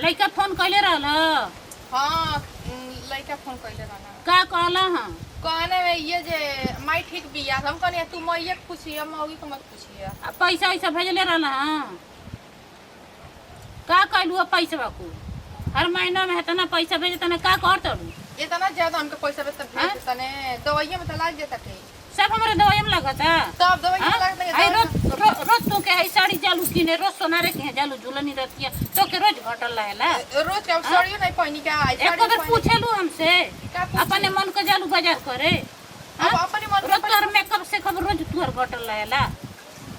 लड़का फोन कैले रहल हाँ लड़का फोन कैले रहना का कहला हां कहने में ये जे माई ठीक बिया हम कहनी तू मैया के पूछिए मौगी को मत पूछिए पैसा वैसा भेजले रहल हां का कहलू पैसा को हर महीना में इतना पैसा भेजे तना का कर तड़ू इतना ज्यादा हमके पैसा भेज तने दवाइया में तो लाग जाता थे सब हमारे दवाई में लगता सब दवाइया में लगता है रोज तो के है साड़ी जालू किने रोज सोनारे के जालू झुलनी रतिया तो के रोज घटल रहेला रोज का साड़ियो नहीं पहनी का एक बार पूछेलू हमसे अपने मन को जालू बाजार करे अब अपने मन रोज तोर मेकअप से खबर रोज तोर घटल रहेला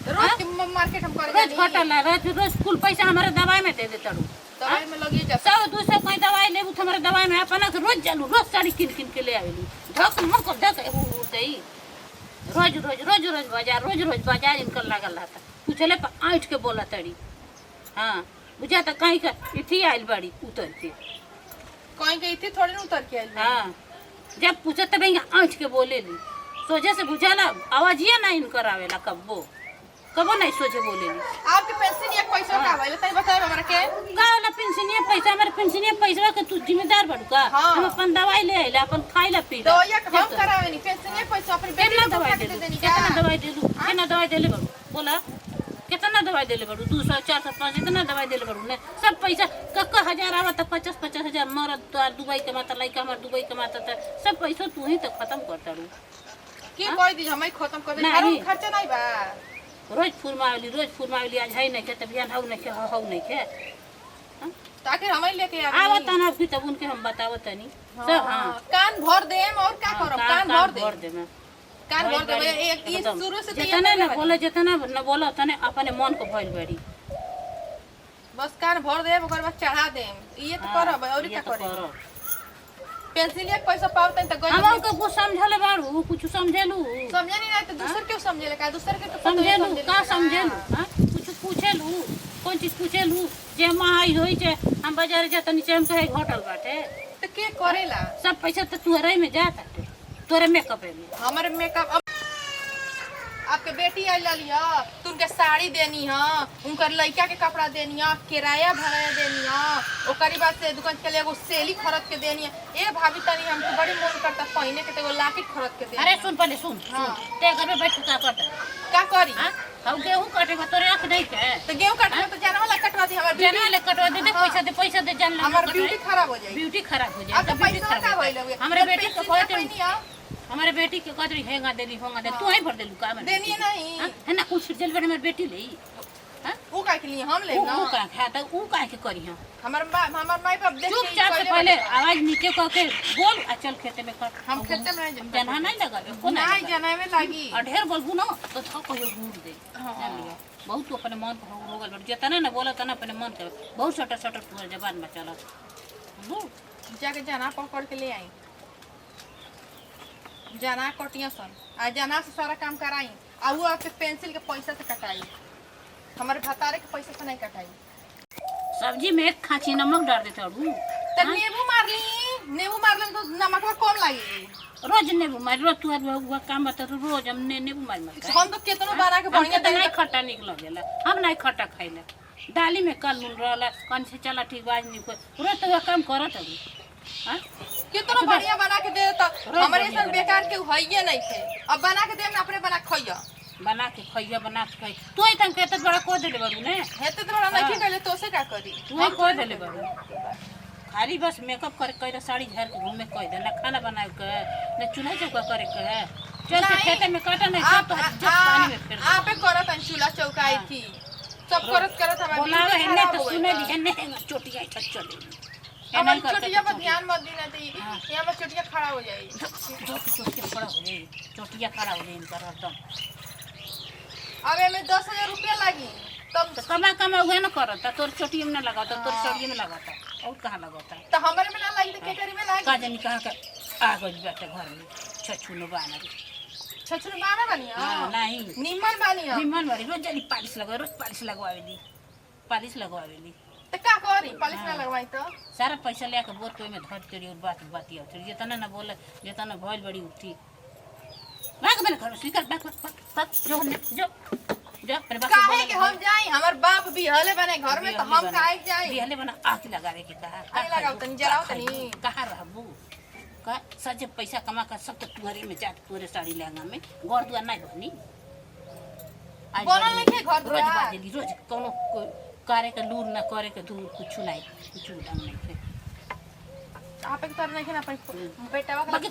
रोज मार्केट हम करे रोज घटल रोज कुल पैसा हमारे दवाई में दे दे तड़ू दवाई में लगी जा 100-200 कोई दवाई लेबू तो हमारे दवाई में अपना रोज जालू रोज साड़ी किन किन के ले आवेली धक मक धक उड़तई रोज बाजार इनकर लागल रहता पूछले पर आँठ के बोला तड़ी हाँ बुझा तो कहीं का इथी आइल बड़ी उतर के कहीं के इथी थोड़ी न उतर के आइल हाँ जब पूछे तब आँठ के बोले ली सोचे से बुझाला आवाजिया ना इनकर आवेला कबो नहीं सोचे बोले ली आपके पेंशन या पैसा का आवेला तई बताए हमरा के का वाला पेंशनिया पैसा हमारे पेंशनिया पैसा के तू जिम्मेदार बड़ू का हम अपन दवाई ले आइला अपन खाइला पीला दवाइया हम करावे नहीं पेंशन या पैसा अपनी बेटी को दवाई दे देनी कितना दवाई देलू कितना दवाई देले बड़ू बोला कितना दवाई देले बड़ू 200 400 500 इतना दवाई देले बड़ू ने सब पैसा कक्का हजार आवा तो 50 हजार मरद तो दुबई कमाता लइका हमार दुबई कमाता था सब पैसा तू ही तो खत्म करता रू की कोई दी हमें खत्म कर दे घर खर्चा नहीं बा रोज फुरमावली आज है नहीं के तब बिहान हौ नहीं के ताकि हमें लेके आवत ना फिर तब उनके हम बतावत नहीं सब हां कान भर देम और क्या करब कान भर दे कान भर दे एक ई शुरू से जितना न बोला तने अपने मन को भइल बड़ी बस कान भर देम ओकर बाद चढ़ा देम ये तो करब और क्या करब पेंसिल एक पैसा पावतन त गई हम को कुछ समझले बारू कुछ समझेलू समझे नहीं तो दूसर के समझेले का दूसर के तो समझेलू का समझेलू हां कुछ पूछेलू कौन चीज पूछेलू जे माई होई छे हम बाजार जा तनी से हम कहे होटल बाटे तो के करेला सब पैसा तो तोरे में जाता तोरे मेकअप में हमारे मेकअप आपके बेटी आई लिया तुमके साड़ी देनी है उनकर लड़का के कपड़ा देनी है किराया भरा देनी है ओकरी बाद से दुकान के लिए एगो सेली खरीद के देनी है ए भाभी तनी हमको बड़ी मन करता पहने के एगो लाकेट खरीद के दे अरे सुन पहले सुन ते घर में बैठ के का करता का करी हम गेहूं काटेगा तोरे आंख नहीं के तो गेहूं काटने तो जाना वाला कटवा दी हमार जाना वाला कटवा दे पैसा दे जान हमार ब्यूटी खराब हो जाए ब्यूटी खराब हो जाए अब पैसा का होइल हमरे बेटी को कहते हमारे बेटी के कदरी होगा दे तू ही भर देलू का देनी नहीं है ना कुछ जल बड़े हमारे बेटी ले हां वो का के लिए हम ले ना वो का खाता वो का के करी हम हमार माई बाप देख के चुपचाप से पहले आवाज नीचे क के बोल आ चल खेते में कर हम खेते में जना नहीं लगावे को नहीं जना में लागी और ढेर बोलबू ना तो था कहियो घूर दे जान लिया बहुत अपने मन को हो गल जितना ना बोला तना अपने मन के बहुत छोटा पूरा जबान में चला जाके जना पकड़ के ले आई जना कटिया सन आ जना से सारा काम कराई आ वो आपके पेंसिल के पैसा से कटाई हमारे भतारे के पैसा से नहीं कटाई सब्जी में एक खांची नमक डाल देते अड़ू तो नींबू मार ले तो नमक कम लगी रोज नींबू मार रोज तू हुआ काम बता तो रोज हम नींबू मार हम तो कितना बना के बढ़िया तो नहीं खट्टा निकल गेला हम नहीं खट्टा खाइला दाली में कल नून रहला कौन से चला ठीक बाज नहीं कोई रोज तो काम करत अड़ू हां कितना बढ़िया बना के दे तो हमारे सन बेकार के होइए नहीं थे अब बना के दे ना अपने बना खइया बना के खाई तू ही तन कहत बड़ा को देले बड़ू ने हेते तो बड़ा नहीं कहले तो से का करी तू ही को देले बड़ू खाली बस मेकअप कर के साड़ी झाड़ के घूमे कह दे ना खाना बनाए के ना चूल्हा चौका करे के है चल के खेते में काटा नहीं सब तो पानी में फेर आपे करत चूल्हा चौकाई थी सब करत हमारे बोलावे है तो सुने ली है चोटिया ठच चले हमारी चोटिया पर ध्यान मत देना थी यहाँ पर चोटिया खड़ा हो जाएगी चोटिया खड़ा हो जाएगी कर एकदम अब हमें 10,000 रुपया लगी तब तो कमा हुए ना करता तोर चोटिया में ना लगाता तोर चोटिया में लगाता और कहाँ लगाता तो हमारे में ना लगी तो केकरी में लगी का जानी कहाँ का आ गई बेटे घर में छछुनो बाना छछुनो बाना बनिया नहीं निमन बनिया निमन बनी रोज जानी पालिश लगवावेली तो का करी पालिश ना लगवाई तो सारा पैसा लेके बोर कोई में धर करी और बात जितना ना बोले जितना भइल बड़ी उठी भाग मेरे घर से निकल भाग जो जा अपने बाप काहे के हम जाई हमर बाप भी हले बने घर में तो हम काहे के जाई बिहले बना आग लगावे के कहा आग लगाओ तनी जराओ तनी कहाँ रहबू का सजे पैसा कमा कर सब तो तुहरे में जा तुहरे साड़ी लहंगा में घर दुआर नहीं बनी बनल नहीं के घर रोज दुआर बाजेली रोज कोनो करे के लूर ना करे के दूर कुछ नहीं थे आप एक तरह नहीं ना अपन बेटा बाकी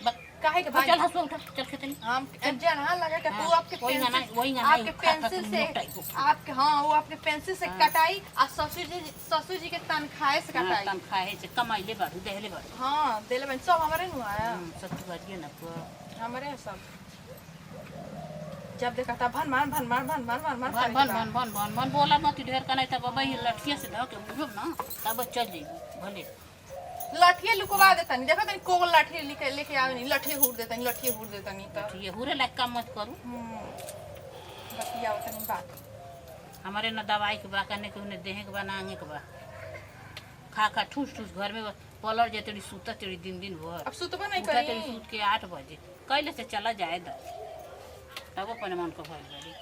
बक काहे के भाई चल हंसो उठा चल खेतनी हम जहाँ लगा के तू आपके वही गाना आपके पेंसिल से आपके हाँ वो आपके पेंसिल से कटाई और ससुर जी के तनखाए से कटाई तनखाए से कमाइले बारू देले बारू हाँ देले बन सब हमारे नु आया सब बाजिए ना हमारे सब जब देखा था भन मान बोला मत ढेर का नहीं तब भाई लठिया से ढक के बुझब ना तब चल जाई भले लठिए लुकवा देता नहीं देखो तनी कोगल लाठी लेके आवे नहीं लठिए हूर देता नहीं तो ये हुरे लायक काम मत करू बतिया तनी बात हमारे न दवाई के बा करने के उन्हें देहे के बा नांगे के बा खा खा ठूस ठूस घर में पलर जे तेरी सूता तेरी दिन भर अब सुतबा नहीं तेरी करी सूत के 8 बजे कैले से चला जाए द तब अपने मन को भइल बारी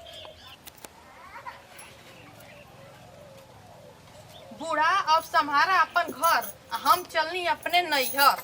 बूढ़ा अब संभारा अपन घर हम चलनी अपने नैहर